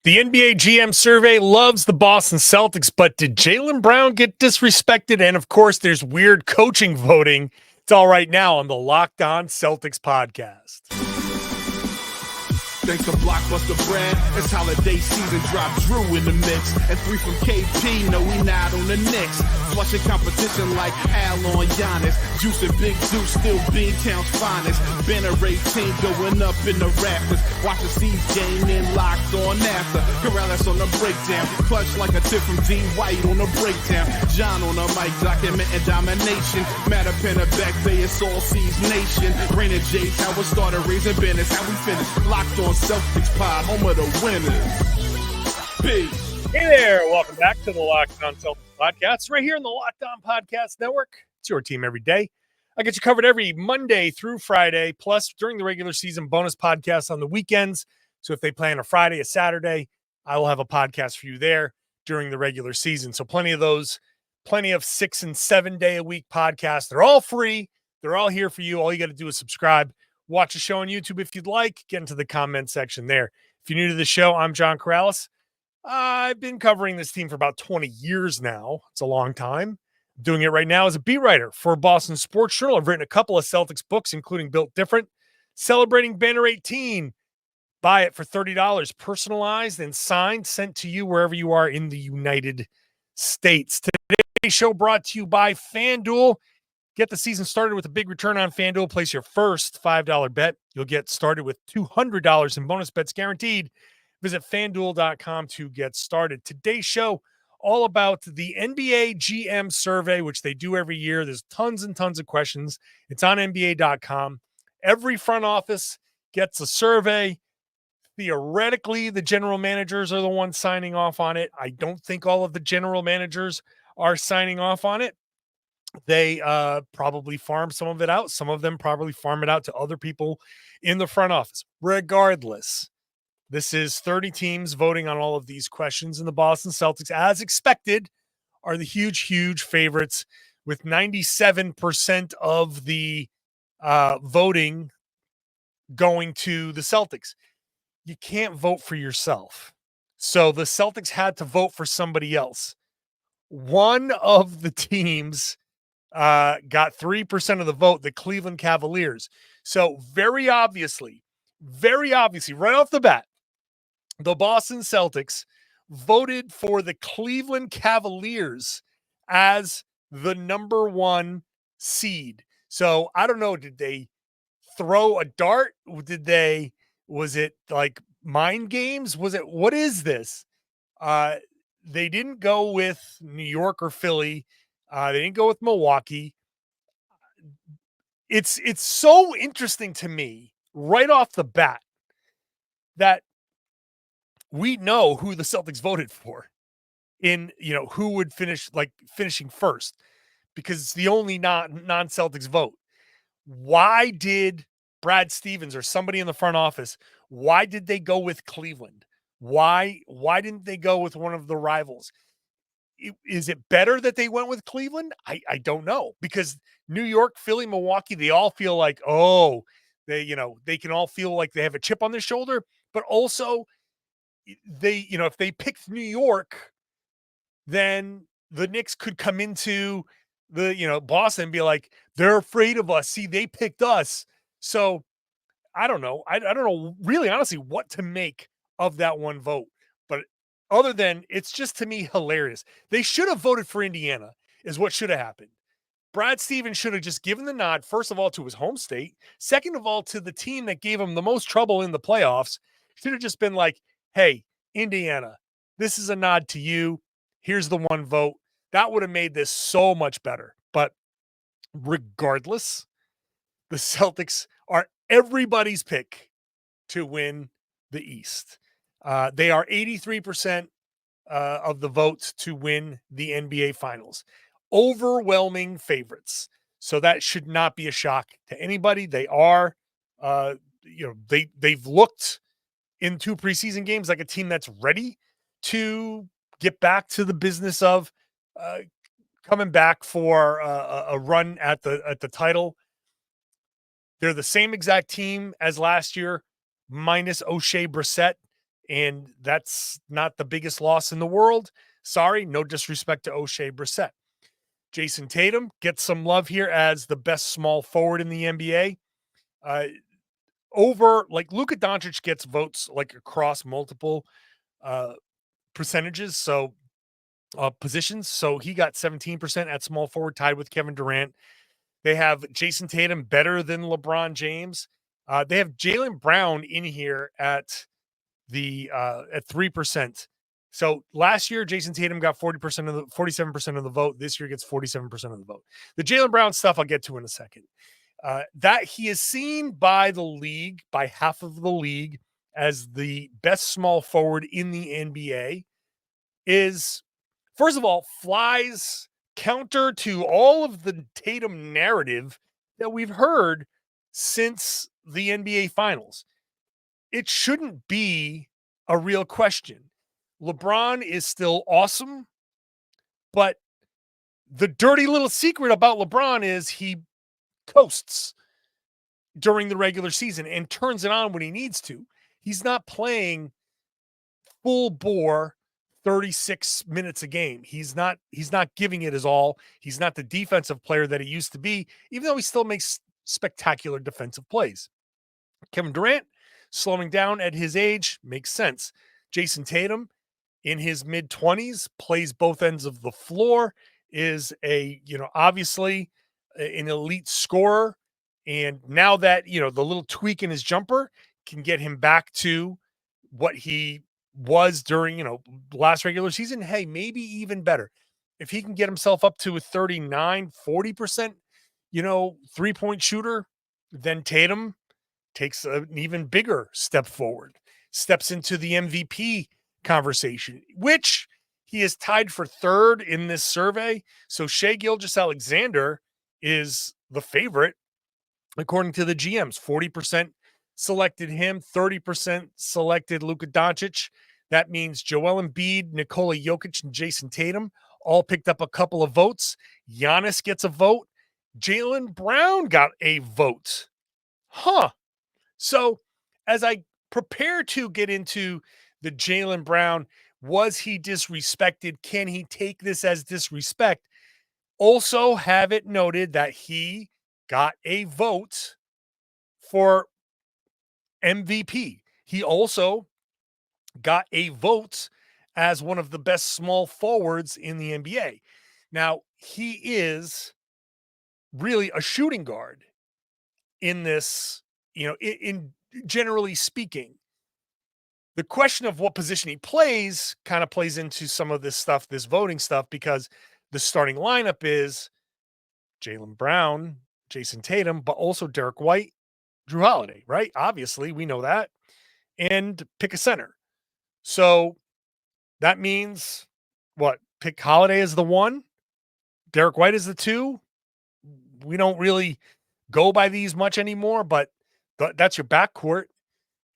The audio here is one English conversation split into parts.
The NBA GM survey loves the Boston Celtics, but did Jaylen Brown get disrespected? And of course, there's weird coaching voting. It's all right now on the Locked On Celtics podcast. Thanks to Blockbuster brand, it's holiday season, drop Jrue in the mix. And 3 from KP, no we not on the Knicks. Flushing competition like Al on Giannis. Juice and Big Zeus, still Big Town's finest. Banner 18 going up in the rafters. Watch the C's game in locked on after. Karalis on the breakdown, clutch like a tip from D. White on the breakdown. John on the mic, documenting domination. Matter pen a back bay, it's all C's nation. Rain and J's, how it started, raising banners, how we finish. Locked on Celtics pod, home of the winners. Peace. Hey there, welcome back to the Locked On Celtics podcast, right here on the Locked On Podcast Network. It's your team every day. I get you covered every Monday through Friday, plus during the regular season, bonus podcasts on the weekends. So if they play on a Friday, a Saturday, I will have a podcast for you there during the regular season. So plenty of those, plenty of 6 and 7 day a week podcasts. They're all free. They're all here for you. All you got to do is subscribe. Watch the show on YouTube if you'd like. Get into the comment section there. If you're new to the show, I'm John Karalis. I've been covering this team for about 20 years now. It's a long time. I'm doing it right now as a beat writer for Boston Sports Journal. I've written a couple of Celtics books, including Built Different, celebrating Banner 18. Buy it for $30, personalized and signed, sent to you wherever you are in the United States. Today's show brought to you by FanDuel. Get the season started with a big return on FanDuel. Place your first $5 bet. You'll get started with $200 in bonus bets guaranteed. Visit FanDuel.com to get started. Today's show, all about the NBA GM survey, which they do every year. There's tons and tons of questions. It's on NBA.com. Every front office gets a survey. Theoretically, the general managers are the ones signing off on it. I don't think all of the general managers are signing off on it. They probably farm some of it out. Some of them probably farm it out to other people in the front office. Regardless, this is 30 teams voting on all of these questions, and the Boston Celtics, as expected, are the huge favorites with 97% of the voting going to the Celtics. You can't vote for yourself. So the Celtics had to vote for somebody else. One of the teams got 3% of the vote, the Cleveland Cavaliers. So very obviously, right off the bat, the Boston Celtics voted for the Cleveland Cavaliers as the number one seed. So I don't know, did they throw a dart? Was it like mind games? What is this? They didn't go with New York or Philly. They didn't go with Milwaukee. It's so interesting to me right off the bat that we know who the Celtics voted for in, who would finishing first, because it's the only non-Celtics vote. Why did Brad Stevens or somebody in the front office, why did they go with Cleveland? Why didn't they go with one of the rivals? Is it better that they went with Cleveland? I don't know, because New York, Philly, Milwaukee, they all feel like, they can all feel like they have a chip on their shoulder, but also if they picked New York, then the Knicks could come into the, Boston and be like, they're afraid of us. See, they picked us. So I don't know. I don't know really, honestly, what to make of that one vote. But other than, it's just to me hilarious. They should have voted for Indiana is what should have happened. Brad Stevens should have just given the nod, first of all, to his home state. Second of all, to the team that gave him the most trouble in the playoffs. Should have just been like, hey, Indiana, this is a nod to you. Here's the one vote. That would have made this so much better. But regardless, the Celtics are everybody's pick to win the East. They are 83% of the votes to win the NBA Finals. Overwhelming favorites. So that should not be a shock to anybody. They are, they've looked in 2 preseason games like a team that's ready to get back to the business of coming back for a run at the title. They're the same exact team as last year, minus O'Shea Brissett. And that's not the biggest loss in the world. Sorry, no disrespect to O'Shea Brissett. Jayson Tatum gets some love here as the best small forward in the NBA. Over like Luka Doncic gets votes like across multiple uh, percentages. So positions. So he got 17% at small forward, tied with Kevin Durant. They have Jayson Tatum better than LeBron James. They have Jaylen Brown in here at 3%. So last year, Jayson Tatum got 47% of the vote. This year gets 47% of the vote. The Jaylen Brown stuff I'll get to in a second. That he is seen by the league, by half of the league, as the best small forward in the NBA is, first of all, flies counter to all of the Tatum narrative that we've heard since the NBA Finals. It shouldn't be a real question. LeBron is still awesome, but the dirty little secret about LeBron is he coasts during the regular season and turns it on when he needs to. He's not playing full bore 36 minutes a game. He's not giving it his all. He's not the defensive player that he used to be, even though he still makes spectacular defensive plays. Kevin Durant slowing down at his age makes sense. Jayson Tatum in his mid-20s plays both ends of the floor, is obviously an elite scorer. And now that, the little tweak in his jumper can get him back to what he was during, last regular season, hey, maybe even better. If he can get himself up to a 39, 40%, three-point shooter, then Tatum takes an even bigger step forward, steps into the MVP conversation, which he is tied for third in this survey. So Shai Gilgeous-Alexander is the favorite, according to the GMs. 40% selected him, 30% selected Luka Doncic. That means Joel Embiid, Nikola Jokic, and Jayson Tatum all picked up a couple of votes. Giannis gets a vote. Jaylen Brown got a vote. So as I prepare to get into the Jaylen Brown, was he disrespected? Can he take this as disrespect? Also have it noted that he got a vote for MVP. He also got a vote as one of the best small forwards in the NBA. Now, he is really a shooting guard in this, in generally speaking. The question of what position he plays kind of plays into some of this stuff, this voting stuff, because the starting lineup is Jaylen Brown, Jayson Tatum, but also Derek White, Jrue Holiday, right? Obviously, we know that. And pick a center. So that means what? Pick Holiday as the one, Derek White as the two. We don't really go by these much anymore, but that's your backcourt.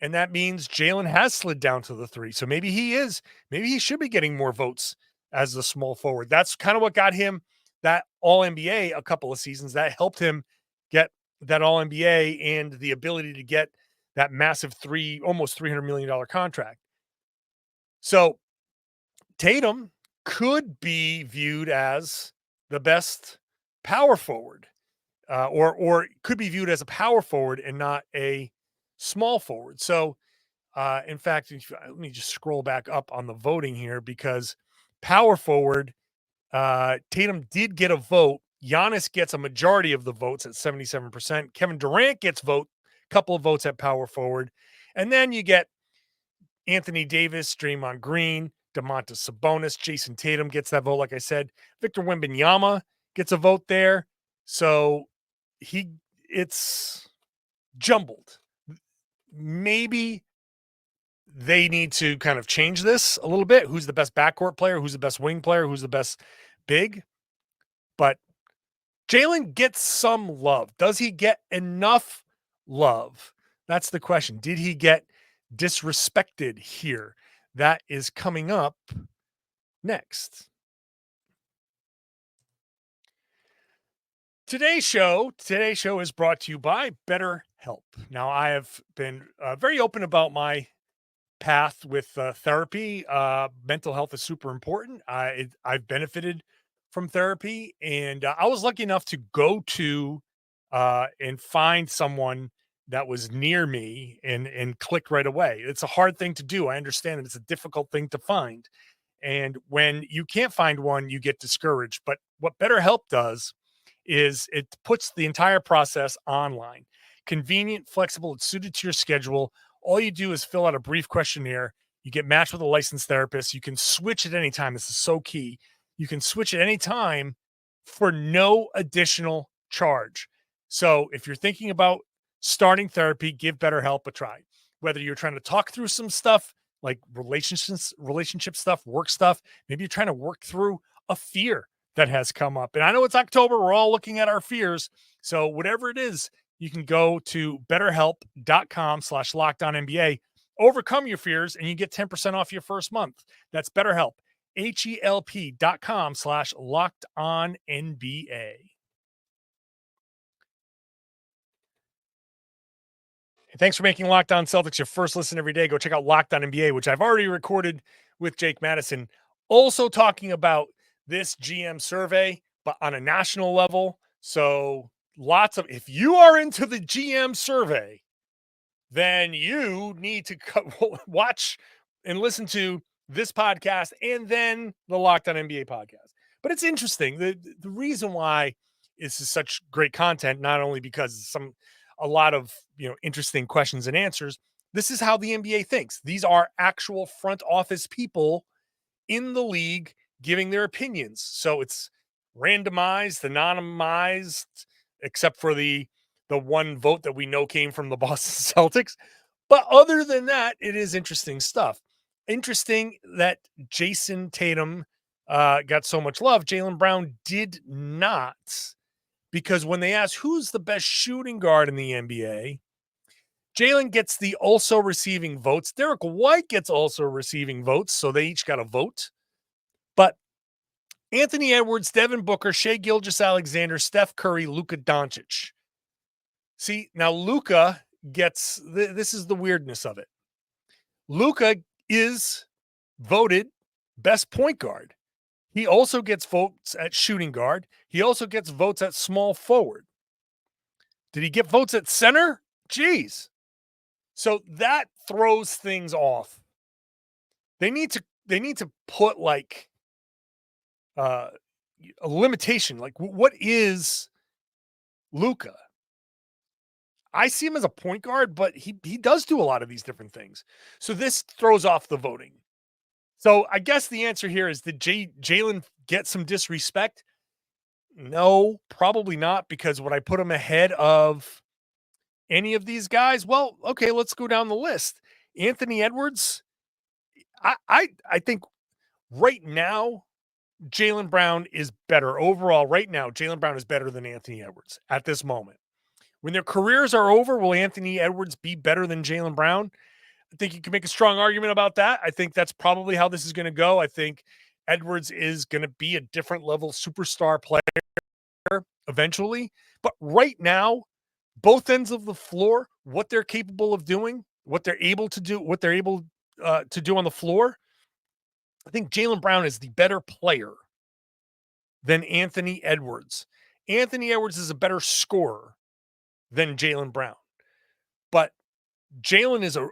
And that means Jalen has slid down to the three. So maybe he should be getting more votes as the small forward. That's kind of what got him that All NBA a couple of seasons. That helped him get that All NBA and the ability to get that massive almost $300 million contract. So Tatum could be viewed as the best power forward, or could be viewed as a power forward and not a small forward. So, in fact, let me just scroll back up on the voting here, because power forward, Tatum did get a vote. Giannis gets a majority of the votes at 77%. Kevin Durant gets a couple of votes at power forward. And then you get Anthony Davis, Draymond Green, Domantas Sabonis, Jayson Tatum gets that vote. Like I said, Victor Wembanyama gets a vote there. So it's jumbled. Maybe they need to kind of change this a little bit. Who's the best backcourt player? Who's the best wing player? Who's the best big? But Jalen gets some love. Does he get enough love? That's the question. Did he get disrespected here? That is coming up next. Today's show is brought to you by BetterHelp. Now, I have been very open about my path with therapy. Mental health is super important. I've benefited from therapy, and I was lucky enough to go to and find someone that was near me and click right away. It's a hard thing to do. I understand that it's a difficult thing to find. And when you can't find one, you get discouraged. But what BetterHelp does is it puts the entire process online. Convenient, flexible, it's suited to your schedule. All you do is fill out a brief questionnaire. You get matched with a licensed therapist. You can switch at any time. This is so key. You can switch at any time for no additional charge. So if you're thinking about starting therapy, give BetterHelp a try. Whether you're trying to talk through some stuff like relationship stuff, work stuff, maybe you're trying to work through a fear that has come up. And I know it's October. We're all looking at our fears. So whatever it is, you can go to betterhelp.com/LockedOnNBA, overcome your fears, and you get 10% off your first month. That's BetterHelp, HELP.com/LockedOnNBA. Thanks for making Locked On Celtics your first listen every day. Go check out Locked On NBA, which I've already recorded with Jake Madison. Also talking about this GM survey, but on a national level. So if you are into the GM survey, then you need to watch and listen to this podcast and then the Locked On NBA podcast. But it's interesting. The reason why this is such great content, not only because a lot of interesting questions and answers. This is how the NBA thinks. These are actual front office people in the league giving their opinions. So it's randomized, anonymized, except for the one vote that we know came from the Boston Celtics. But other than that, it is interesting stuff. Interesting that Jayson Tatum got so much love. Jaylen Brown did not. Because when they ask who's the best shooting guard in the NBA, Jalen gets the also receiving votes. Derek White gets also receiving votes, so they each got a vote. But Anthony Edwards, Devin Booker, Shai Gilgeous-Alexander, Steph Curry, Luka Doncic. See, now Luka gets, this is the weirdness of it. Luka is voted best point guard. He also gets votes at shooting guard. He also gets votes at small forward. Did he get votes at center? Jeez. So that throws things off. They need to put like a limitation. Like, what is Luka? I see him as a point guard, but he does do a lot of these different things. So this throws off the voting. So I guess the answer here is, did Jalen get some disrespect? No, probably not, because would I put him ahead of any of these guys? Well, okay, let's go down the list. Anthony Edwards, I think right now, Jaylen Brown is better. Overall, right now, Jaylen Brown is better than Anthony Edwards at this moment. When their careers are over, will Anthony Edwards be better than Jaylen Brown? I think you can make a strong argument about that. I think that's probably how this is going to go. I think Edwards is going to be a different level superstar player eventually. But right now, both ends of the floor, what they're capable of doing, what they're able to do, to do on the floor, I think Jaylen Brown is the better player than Anthony Edwards. Anthony Edwards is a better scorer than Jaylen Brown. But Jalen is a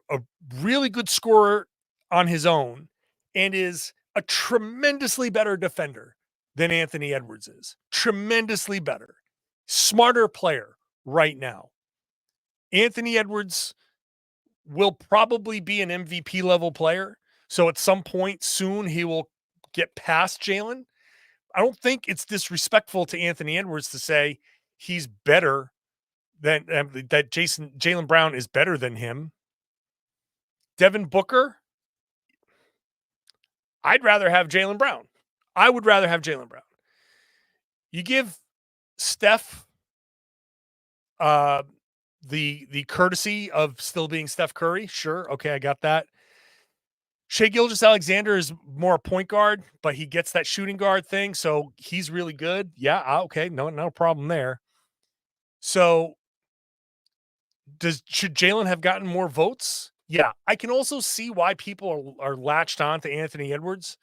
really good scorer on his own and is a tremendously better defender than Anthony Edwards is. Tremendously better. Smarter player right now. Anthony Edwards will probably be an MVP level player. So at some point soon, he will get past Jalen. I don't think it's disrespectful to Anthony Edwards to say he's better than that. Jaylen Brown is better than him. Devin Booker, I'd rather have Jaylen Brown. I would rather have Jaylen Brown. You give Steph the courtesy of still being Steph Curry. Sure. Okay, I got that. Shai Gilgeous-Alexander is more a point guard, but he gets that shooting guard thing, so he's really good. Yeah, okay, no problem there. So should Jalen have gotten more votes Yeah, I can also see why people are latched on to Anthony Edwards.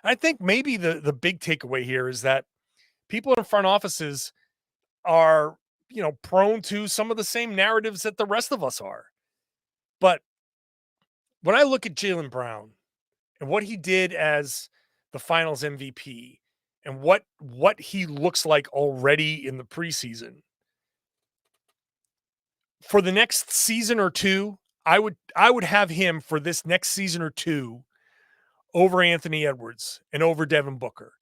I think maybe the big takeaway here is that people in front offices are, prone to some of the same narratives that the rest of us are. But when I look at Jaylen Brown and what he did as the Finals MVP and what he looks like already in the preseason, for the next season or two, I would have him for this next season or two over Anthony Edwards and over Devin Booker.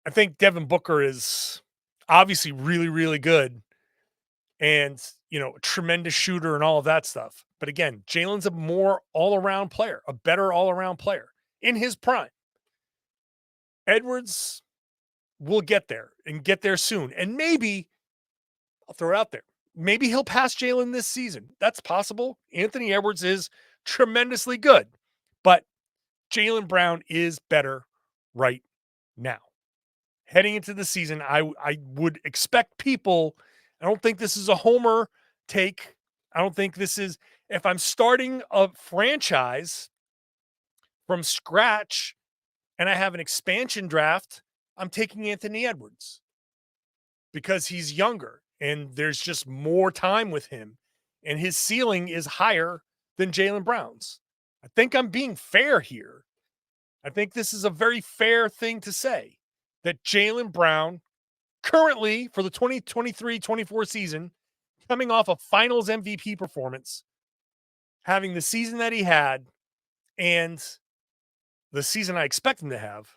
I think Devin Booker is obviously really, really good and, a tremendous shooter and all of that stuff. But again, Jalen's a more all-around player, a better all-around player in his prime. Edwards will get there and get there soon. And maybe, I'll throw it out there, maybe he'll pass Jalen this season. That's possible. Anthony Edwards is tremendously good, but Jaylen Brown is better right now. Heading into the season, I would expect people, I don't think this is a homer take. I don't think this is, if I'm starting a franchise from scratch and I have an expansion draft, I'm taking Anthony Edwards because he's younger and there's just more time with him and his ceiling is higher than Jaylen Brown's. I think I'm being fair here. I think this is a very fair thing to say that Jaylen Brown currently for the 2023-24 season, coming off a finals MVP performance, having the season that he had and the season I expect him to have.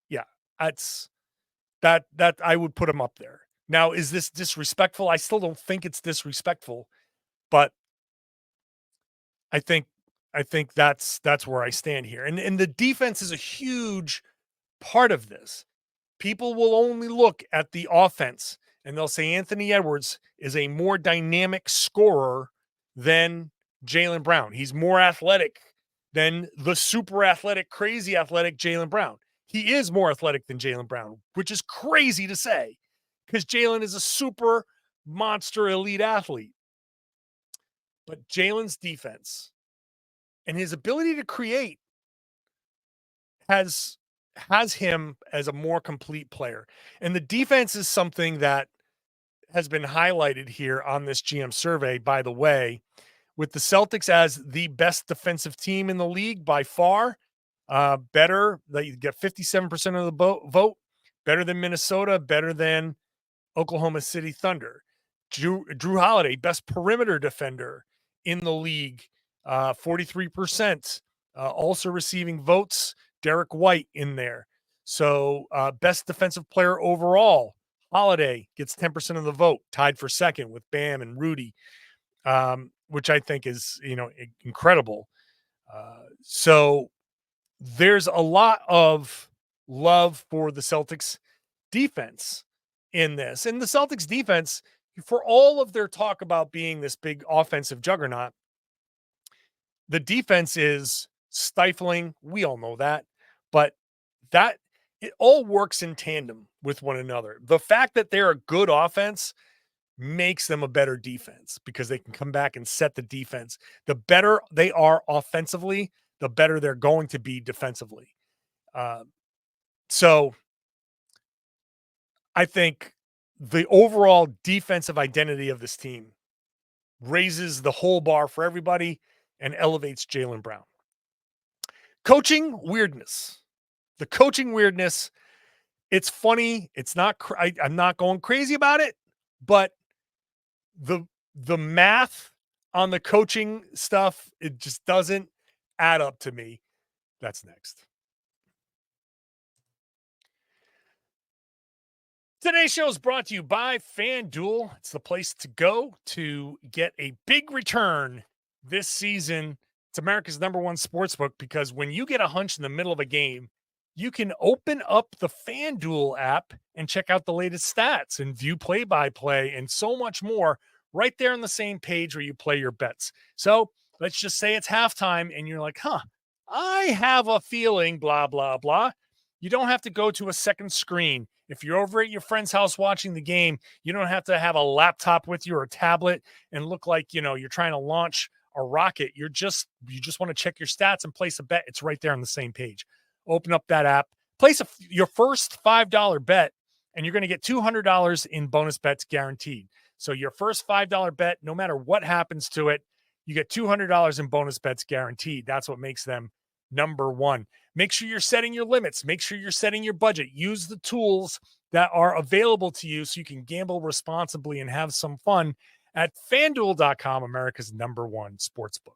Yeah, that's that I would put him up there. Now, is this disrespectful? I still don't think it's disrespectful, but I think that's where I stand here. And the defense is a huge part of this. People will only look at the offense and they'll say Anthony Edwards is a more dynamic scorer than Jaylen Brown. He's more athletic than the super athletic, crazy athletic Jaylen Brown. He is more athletic than Jaylen Brown, which is crazy to say because Jaylen is a super monster elite athlete. But Jalen's defense and his ability to create has him as a more complete player. And the defense is something that has been highlighted here on this GM survey, by the way, with the Celtics as the best defensive team in the league by far. Better, they get 57% of the vote, better than Minnesota, better than Oklahoma City Thunder. Jrue Holiday, best perimeter defender in the league, 43%. Also receiving votes, Derek White in there. So best defensive player overall, Holiday gets 10% of the vote, tied for second with Bam and Rudy, which I think is, incredible. So there's a lot of love for the Celtics defense in this. And the Celtics defense, for all of their talk about being this big offensive juggernaut, the defense is stifling. We all know that, but that it all works in tandem with one another. The fact that they're a good offense makes them a better defense because they can come back and set the defense. The better they are offensively, the better they're going to be defensively. So I think the overall defensive identity of this team raises the whole bar for everybody and elevates Jaylen Brown. Coaching weirdness. The coaching weirdness, it's funny. It's not, I'm not going crazy about it, but the math on the coaching stuff, it just doesn't add up to me. That's next. Today's show is brought to you by FanDuel. It's the place to go to get a big return this season. It's America's #1 sportsbook because when you get a hunch in the middle of a game, you can open up the FanDuel app and check out the latest stats and view play-by-play and so much more right there on the same page where you play your bets. So let's just say it's halftime and you're like, I have a feeling, blah, blah, blah. You don't have to go to a second screen. If you're over at your friend's house watching the game, you don't have to have a laptop with you or a tablet and look like, you're trying to launch a Rocket, you just want to check your stats and place a bet. It's right there on the same page. Open up that app, place your first $5 bet, and you're going to get $200 in bonus bets guaranteed. So your first $5 bet, no matter what happens to it, you get $200 in bonus bets guaranteed. That's what makes them number one. Make sure you're setting your limits. Make sure you're setting your budget. Use the tools that are available to you so you can gamble responsibly and have some fun at FanDuel.com, America's number one sportsbook.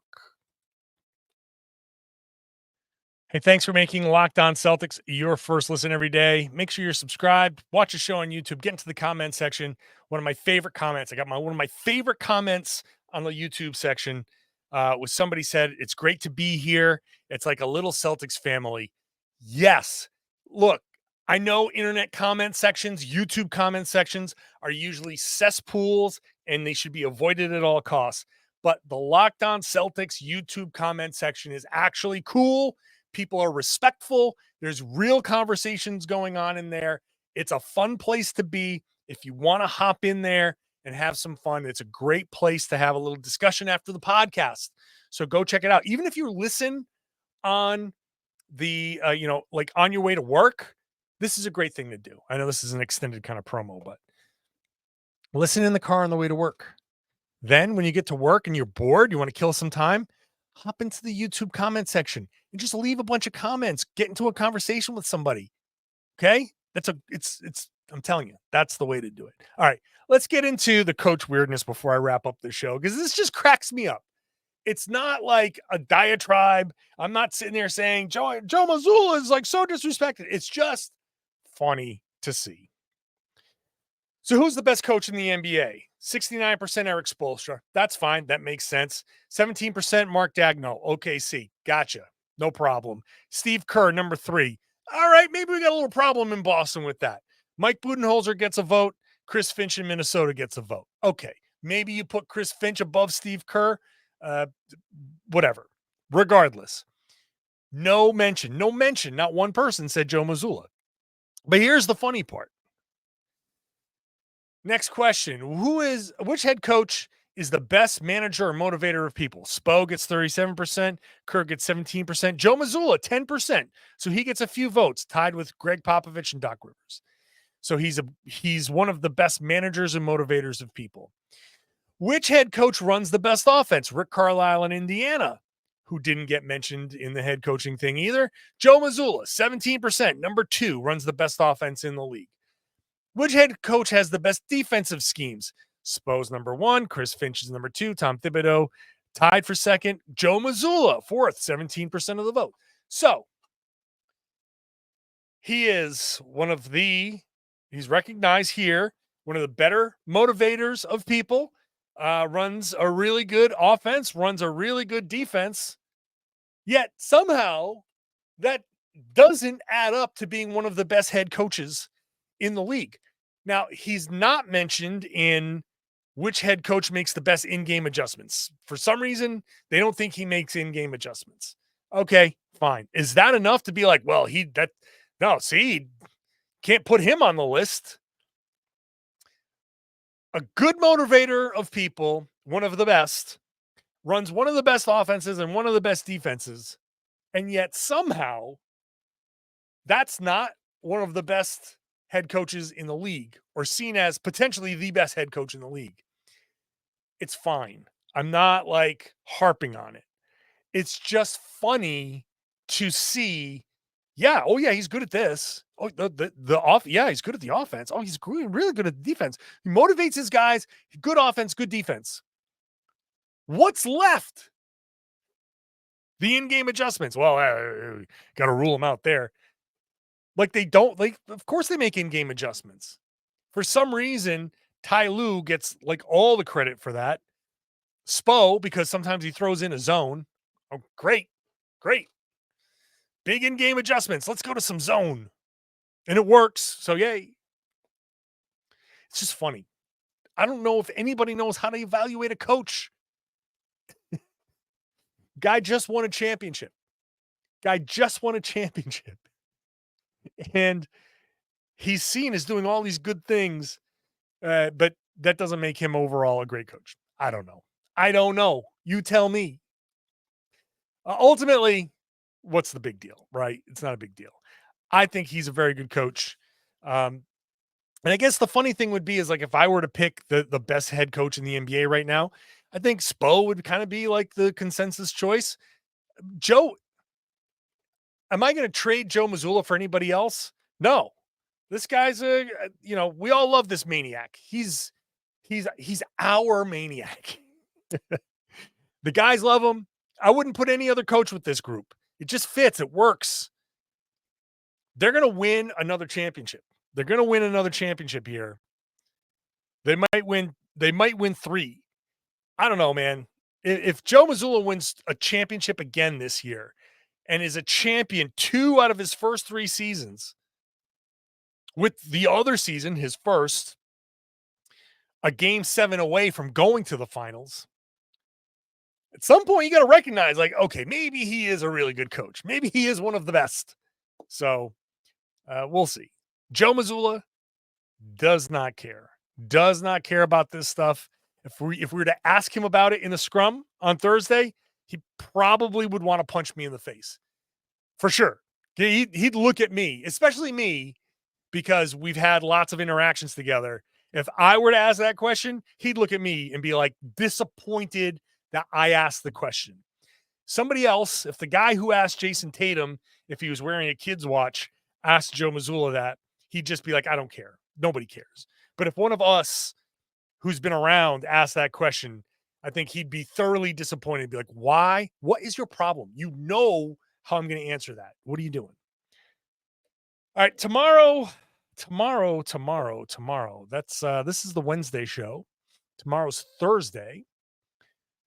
Hey, thanks for making Locked On Celtics your first listen every day. Make sure you're subscribed. Watch the show on YouTube. Get into the comment section. One of my favorite comments. I got one of my favorite comments on the YouTube section was somebody said, "It's great to be here. It's like a little Celtics family." Yes. Look, I know internet comment sections, YouTube comment sections are usually cesspools and they should be avoided at all costs. But the Locked On Celtics YouTube comment section is actually cool. People are respectful. There's real conversations going on in there. It's a fun place to be. If you want to hop in there and have some fun, it's a great place to have a little discussion after the podcast. So go check it out. Even if you listen on the, like on your way to work, this is a great thing to do. I know this is an extended kind of promo, but listen in the car on the way to work. Then when you get to work and you're bored, you want to kill some time, hop into the YouTube comment section and just leave a bunch of comments, get into a conversation with somebody. Okay. I'm telling you, that's the way to do it. All right. Let's get into the coach weirdness before I wrap up the show, because this just cracks me up. It's not like a diatribe. I'm not sitting there saying Joe Mazzulla is like so disrespected. It's just funny to see. So who's the best coach in the NBA? 69% Eric Spoelstra. That's fine. That makes sense. 17% Mark Daigneault. OKC. Gotcha. No problem. Steve Kerr, number 3. All right, maybe we got a little problem in Boston with that. Mike Budenholzer gets a vote. Chris Finch in Minnesota gets a vote. Okay, maybe you put Chris Finch above Steve Kerr. Whatever. Regardless. No mention. Not one person said Joe Mazzulla. But here's the funny part. Next question. Which head coach is the best manager or motivator of people? Spo gets 37%. Kerr gets 17%. Joe Mazzulla, 10%. So he gets a few votes, tied with Greg Popovich and Doc Rivers. So he's one of the best managers and motivators of people. Which head coach runs the best offense? Rick Carlisle in Indiana, who didn't get mentioned in the head coaching thing either. Joe Mazzulla, 17%. Number 2, runs the best offense in the league. Which head coach has the best defensive schemes? Spo's number 1, Chris Finch is number 2, Tom Thibodeau tied for second, Joe Mazzulla 4th, 17% of the vote. So he is he's recognized here, one of the better motivators of people, runs a really good offense, runs a really good defense, yet somehow that doesn't add up to being one of the best head coaches in the league. Now, he's not mentioned in which head coach makes the best in-game adjustments. For some reason, they don't think he makes in-game adjustments. Okay, fine. Is that enough to be like, well, can't put him on the list? A good motivator of people, one of the best, runs one of the best offenses and one of the best defenses, and yet somehow that's not one of the best head coaches in the league, or seen as potentially the best head coach in the league. It's fine. I'm not like harping on it. It's just funny to see. Yeah. Oh yeah. He's good at this. Oh, yeah, he's good at the offense. Oh, he's really good at the defense. He motivates his guys. Good offense, good defense. What's left? The in-game adjustments. Well, got to rule them out there. Like of course they make in-game adjustments. For some reason, Ty Lue gets like all the credit for that. Spo, because sometimes he throws in a zone. Oh, great. Big in-game adjustments. Let's go to some zone. And it works. So yay. It's just funny. I don't know if anybody knows how to evaluate a coach. Guy just won a championship. And he's seen as doing all these good things, but that doesn't make him overall a great coach. I don't know. I don't know. You tell me. Ultimately, what's the big deal, right? It's not a big deal. I think he's a very good coach. And I guess the funny thing would be is like if I were to pick the best head coach in the NBA right now, I think Spo would kind of be like the consensus choice. Joe, am I going to trade Joe Mazzulla for anybody else? No. This guy's we all love this maniac. He's our maniac. The guys love him. I wouldn't put any other coach with this group. It just fits. It works. They're going to win another championship. They're going to win another championship here. They might win 3. I don't know, man. If Joe Mazzulla wins a championship again this year and is a champion 2 out of his first 3 seasons, with the other season, his first, a game 7 away from going to the finals, at some point you got to recognize, like, okay, maybe he is a really good coach. Maybe he is one of the best. So we'll see. Joe Mazzulla does not care about this stuff. If we were to ask him about it in the scrum on Thursday, he probably would want to punch me in the face. For sure. He'd look at me, especially me, because we've had lots of interactions together. If I were to ask that question, he'd look at me and be like disappointed that I asked the question. Somebody else, if the guy who asked Jayson Tatum if he was wearing a kid's watch asked Joe Mazzulla that, he'd just be like, I don't care. Nobody cares. But if one of us who's been around asked that question, I think he'd be thoroughly disappointed. Be like, why? What is your problem? You know how I'm going to answer that. What are you doing? All right, tomorrow. That's this is the Wednesday show. Tomorrow's Thursday.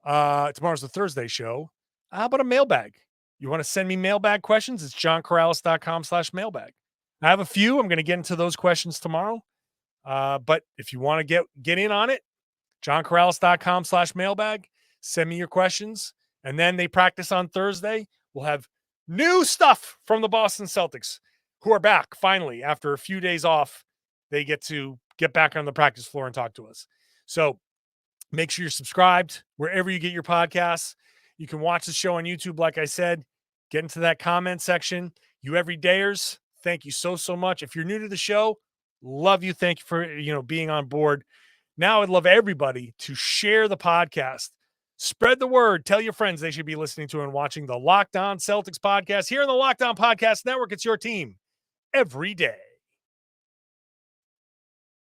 Tomorrow's the Thursday show. How about a mailbag? You want to send me mailbag questions? It's johnkaralis.com/mailbag. I have a few. I'm going to get into those questions tomorrow. But if you want to get in on it, johnkaralis.com/mailbag, send me your questions. And then they practice on Thursday. We'll have new stuff from the Boston Celtics, who are back finally after a few days off. They get to get back on the practice floor and talk to us. So make sure you're subscribed wherever you get your podcasts. You can watch the show on YouTube, like I said. Get into that comment section. You everydayers, thank you so much. If you're new to the show, love you. Thank you for being on board. Now I'd love everybody to share the podcast. Spread the word. Tell your friends they should be listening to and watching the Locked On Celtics podcast here on the Locked On Podcast Network. It's your team every day.